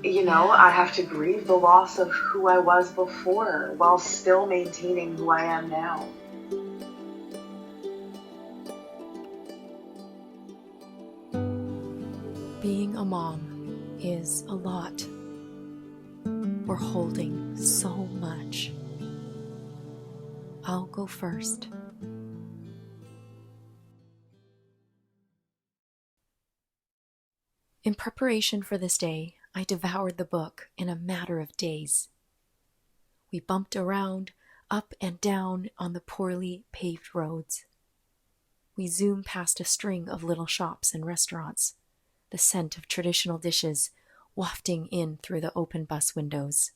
I have to grieve the loss of who I was before while still maintaining who I am now. Being a mom is a lot. We're holding so much. I'll go first. In preparation for this day, I devoured the book in a matter of days. We bumped around, up and down on the poorly paved roads. We zoomed past a string of little shops and restaurants, the scent of traditional dishes wafting in through the open bus windows.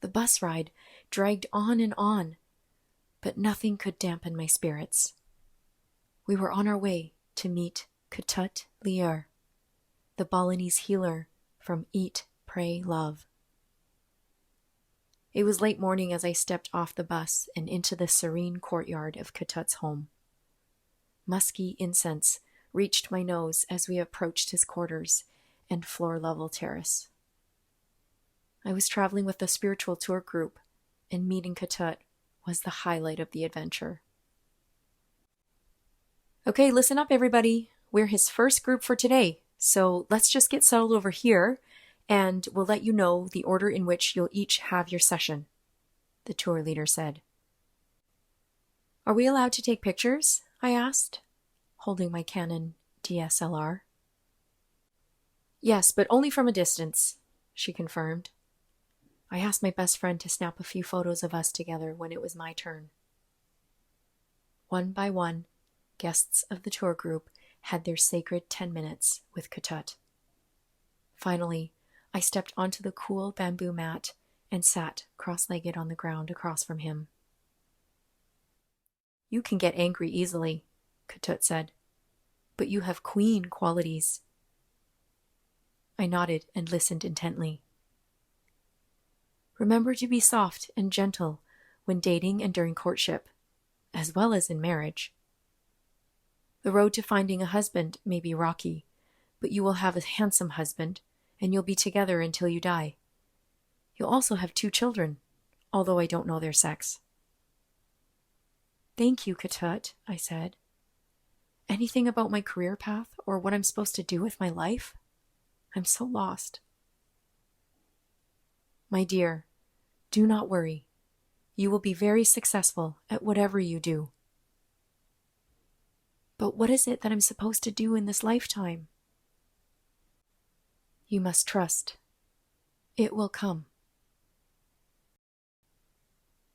The bus ride dragged on, but nothing could dampen my spirits. We were on our way to meet Ketut Lier, the Balinese healer from Eat, Pray, Love. It was late morning as I stepped off the bus and into the serene courtyard of Ketut's home. Musky incense reached my nose as we approached his quarters and floor-level terrace. I was traveling with a spiritual tour group, and meeting Ketut was the highlight of the adventure. Okay, listen up, everybody. We're his first group for today, so let's just get settled over here, and we'll let you know the order in which you'll each have your session, the tour leader said. Are we allowed to take pictures? I asked, holding my Canon DSLR. Yes, but only from a distance, she confirmed. I asked my best friend to snap a few photos of us together when it was my turn. One by one, guests of the tour group had their sacred 10 minutes with Ketut. Finally, I stepped onto the cool bamboo mat and sat cross-legged on the ground across from him. You can get angry easily, Ketut said, but you have queen qualities. I nodded and listened intently. Remember to be soft and gentle when dating and during courtship, as well as in marriage. The road to finding a husband may be rocky, but you will have a handsome husband, and you'll be together until you die. You'll also have 2 children, although I don't know their sex. Thank you, Ketut, I said. Anything about my career path or what I'm supposed to do with my life? I'm so lost. My dear, do not worry. You will be very successful at whatever you do. But what is it that I'm supposed to do in this lifetime? You must trust. It will come.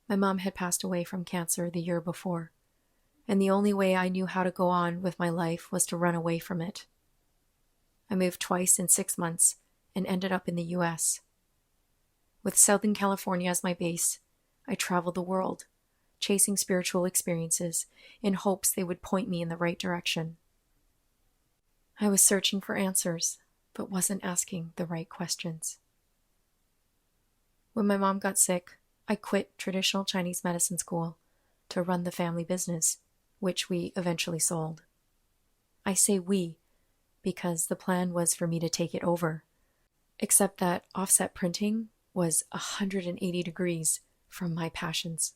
My mom had passed away from cancer the year before, and the only way I knew how to go on with my life was to run away from it. I moved twice in 6 months and ended up in the U.S. With Southern California as my base, I traveled the world, chasing spiritual experiences in hopes they would point me in the right direction. I was searching for answers, but wasn't asking the right questions. When my mom got sick, I quit traditional Chinese medicine school to run the family business, which we eventually sold. I say we because the plan was for me to take it over, except that offset printing was 180 degrees from my passions.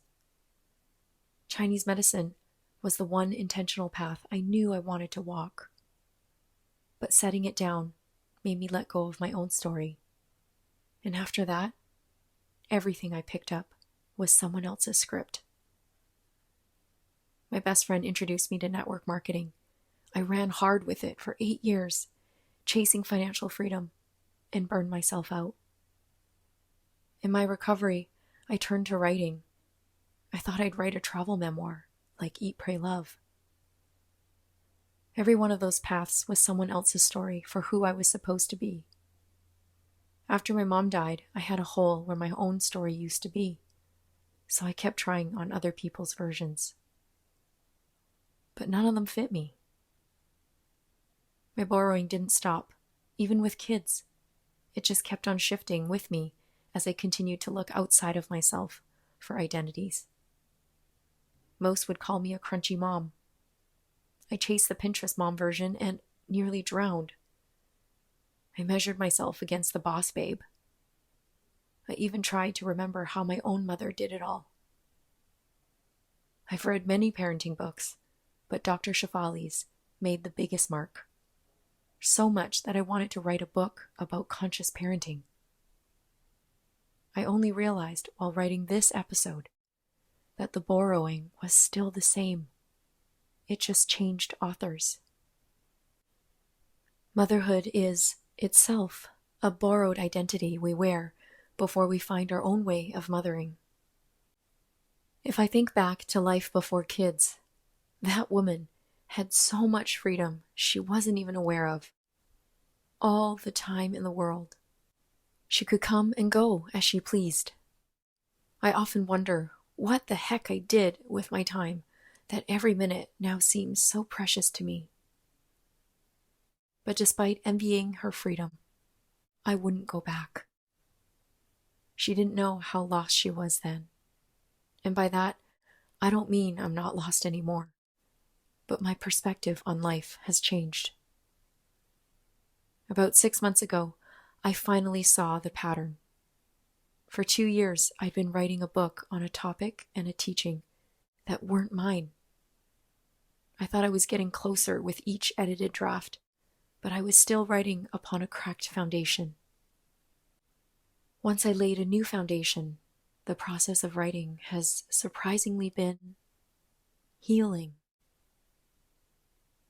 Chinese medicine was the one intentional path I knew I wanted to walk. But setting it down made me let go of my own story. And after that, everything I picked up was someone else's script. My best friend introduced me to network marketing. I ran hard with it for 8 years, chasing financial freedom, and burned myself out. In my recovery, I turned to writing. I thought I'd write a travel memoir, like Eat, Pray, Love. Every one of those paths was someone else's story for who I was supposed to be. After my mom died, I had a hole where my own story used to be, so I kept trying on other people's versions. But none of them fit me. My borrowing didn't stop, even with kids. It just kept on shifting with me as I continued to look outside of myself for identities. Most would call me a crunchy mom. I chased the Pinterest mom version and nearly drowned. I measured myself against the boss babe. I even tried to remember how my own mother did it all. I've read many parenting books, but Dr. Shafali's made the biggest mark. So much that I wanted to write a book about conscious parenting. I only realized while writing this episode that the borrowing was still the same. It just changed authors. Motherhood is, itself, a borrowed identity we wear before we find our own way of mothering. If I think back to life before kids, that woman had so much freedom she wasn't even aware of. All the time in the world. She could come and go as she pleased. I often wonder what the heck I did with my time that every minute now seems so precious to me. But despite envying her freedom, I wouldn't go back. She didn't know how lost she was then. And by that, I don't mean I'm not lost anymore, but my perspective on life has changed. About 6 months ago, I finally saw the pattern. For 2 years, I'd been writing a book on a topic and a teaching that weren't mine. I thought I was getting closer with each edited draft, but I was still writing upon a cracked foundation. Once I laid a new foundation, the process of writing has surprisingly been healing.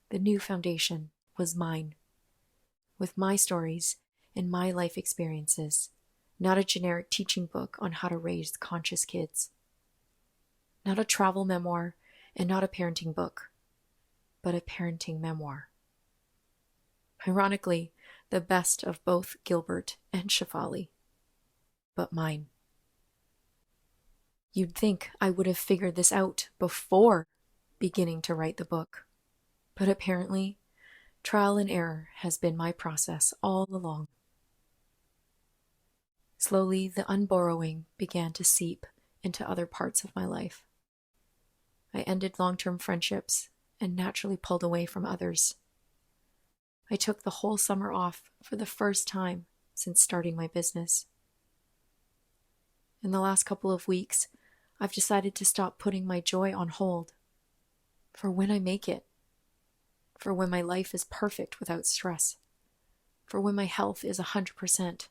The new foundation was mine, with my stories and my life experiences, not a generic teaching book on how to raise conscious kids. Not a travel memoir and not a parenting book, but a parenting memoir. Ironically, the best of both Gilbert and Shafali, but mine. You'd think I would have figured this out before beginning to write the book, but apparently, trial and error has been my process all along. Slowly, the unborrowing began to seep into other parts of my life. I ended long-term friendships and naturally pulled away from others. I took the whole summer off for the first time since starting my business. In the last couple of weeks, I've decided to stop putting my joy on hold for when I make it, for when my life is perfect without stress, for when my health is 100%.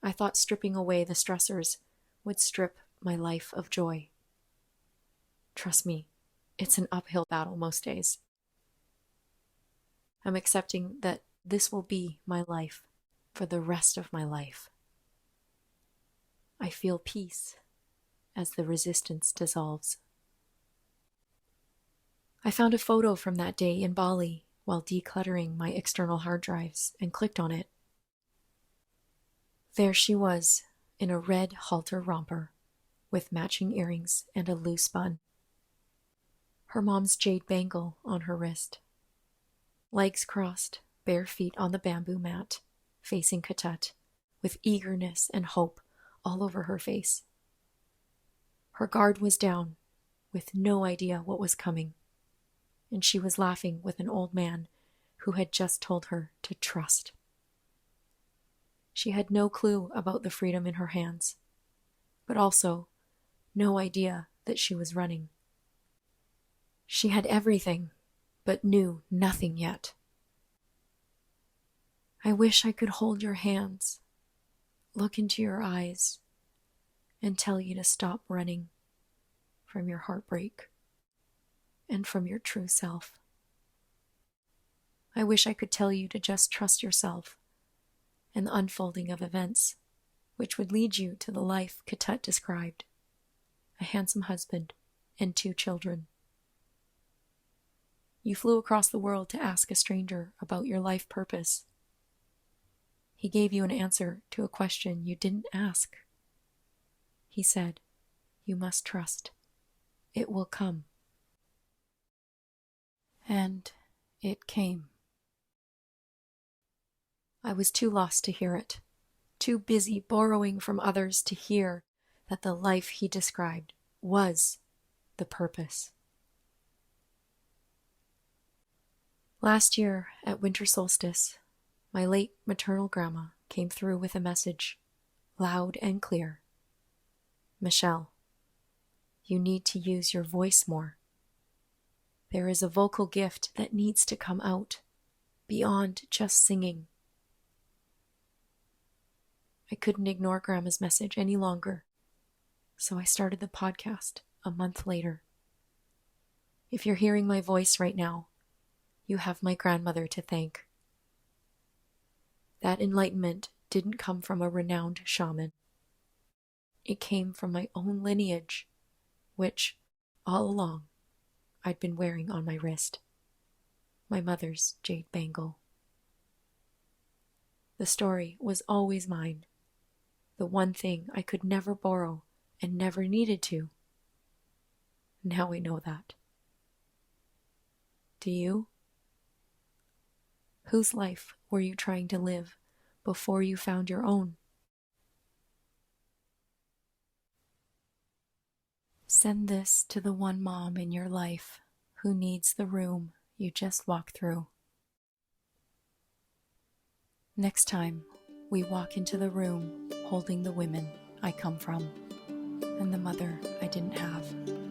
I thought stripping away the stressors would strip my life of joy. Trust me, it's an uphill battle most days. I'm accepting that this will be my life for the rest of my life. I feel peace as the resistance dissolves. I found a photo from that day in Bali while decluttering my external hard drives and clicked on it. There she was, in a red halter romper, with matching earrings and a loose bun. Her mom's jade bangle on her wrist. Legs crossed, bare feet on the bamboo mat, facing Katut, with eagerness and hope all over her face. Her guard was down, with no idea what was coming, and she was laughing with an old man who had just told her to trust. She had no clue about the freedom in her hands, but also no idea that she was running. She had everything, but knew nothing yet. I wish I could hold your hands, look into your eyes, and tell you to stop running from your heartbreak and from your true self. I wish I could tell you to just trust yourself and the unfolding of events, which would lead you to the life Katut described, a handsome husband and 2 children. You flew across the world to ask a stranger about your life purpose. He gave you an answer to a question you didn't ask. He said, "You must trust. It will come." And it came. I was too lost to hear it, too busy borrowing from others to hear that the life he described was the purpose. Last year, at winter solstice, My late maternal grandma came through with a message, loud and clear. Michelle, you need to use your voice more. There is a vocal gift that needs to come out, beyond just singing. I couldn't ignore Grandma's message any longer, so I started the podcast a month later. If you're hearing my voice right now, you have my grandmother to thank. That enlightenment didn't come from a renowned shaman. It came from my own lineage, which, all along, I'd been wearing on my wrist. My mother's jade bangle. The story was always mine. The one thing I could never borrow and never needed to. Now I know that. Do you? Whose life were you trying to live before you found your own? Send this to the one mom in your life who needs the room you just walked through. Next time, we walk into the room holding the women I come from and the mother I didn't have.